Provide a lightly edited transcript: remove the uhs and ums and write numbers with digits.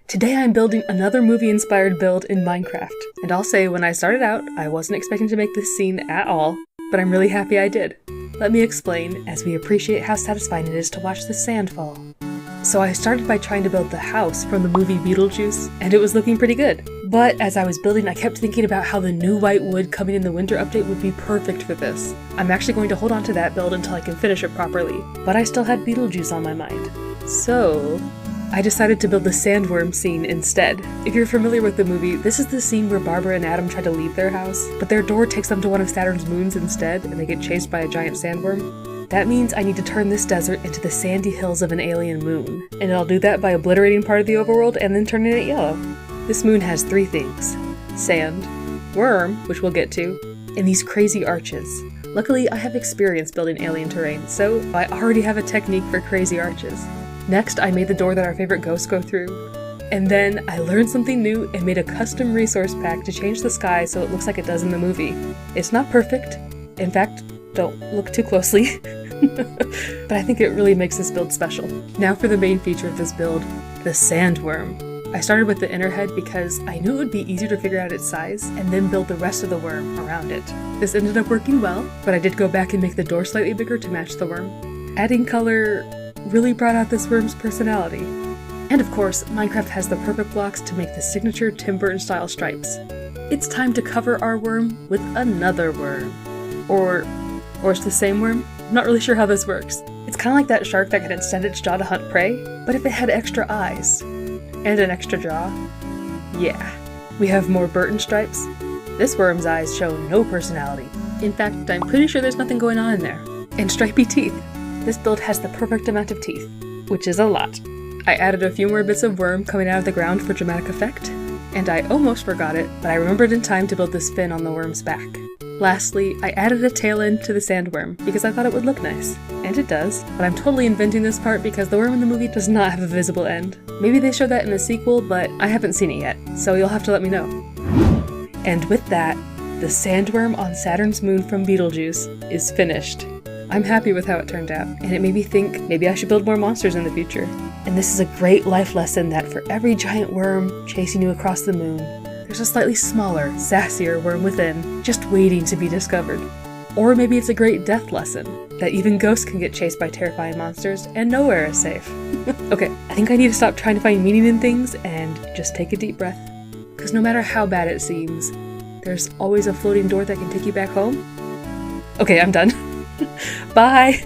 Today I'm building another movie-inspired build in Minecraft, and I'll say when I started out, I wasn't expecting to make this scene at all, but I'm really happy I did. Let me explain, as we appreciate how satisfying it is to watch the sand fall. So I started by trying to build the house from the movie Beetlejuice, and it was looking pretty good. But as I was building, I kept thinking about how the new white wood coming in the winter update would be perfect for this. I'm actually going to hold on to that build until I can finish it properly, but I still had Beetlejuice on my mind. So I decided to build the sandworm scene instead. If you're familiar with the movie, this is the scene where Barbara and Adam try to leave their house, but their door takes them to one of Saturn's moons instead, and they get chased by a giant sandworm. That means I need to turn this desert into the sandy hills of an alien moon, and I'll do that by obliterating part of the overworld and then turning it yellow. This moon has three things: sand, worm, which we'll get to, and these crazy arches. Luckily, I have experience building alien terrain, so I already have a technique for crazy arches. Next, I made the door that our favorite ghosts go through. And then I learned something new and made a custom resource pack to change the sky so it looks like it does in the movie. It's not perfect. In fact, don't look too closely. But I think it really makes this build special. Now for the main feature of this build, the sandworm. I started with the inner head because I knew it would be easier to figure out its size and then build the rest of the worm around it. This ended up working well, but I did go back and make the door slightly bigger to match the worm. Adding color really brought out this worm's personality. And of course, Minecraft has the perfect blocks to make the signature Tim Burton style stripes. It's time to cover our worm with another worm. Or it's the same worm? I'm not really sure how this works. It's kind of like that shark that can extend its jaw to hunt prey, but if it had extra eyes. And an extra jaw. Yeah. We have more Burton stripes. This worm's eyes show no personality. In fact, I'm pretty sure there's nothing going on in there. And stripy teeth. This build has the perfect amount of teeth, which is a lot. I added a few more bits of worm coming out of the ground for dramatic effect, and I almost forgot it, but I remembered in time to build this fin on the worm's back. Lastly, I added a tail end to the sandworm because I thought it would look nice. And it does, but I'm totally inventing this part because the worm in the movie does not have a visible end. Maybe they show that in the sequel, but I haven't seen it yet, so you'll have to let me know. And with that, the sandworm on Saturn's moon from Beetlejuice is finished. I'm happy with how it turned out, and it made me think maybe I should build more monsters in the future. And this is a great life lesson that for every giant worm chasing you across the moon, there's a slightly smaller, sassier worm within, just waiting to be discovered. Or maybe it's a great death lesson, that even ghosts can get chased by terrifying monsters and nowhere is safe. Okay, I think I need to stop trying to find meaning in things and just take a deep breath. Because no matter how bad it seems, there's always a floating door that can take you back home. Okay, I'm done. Bye!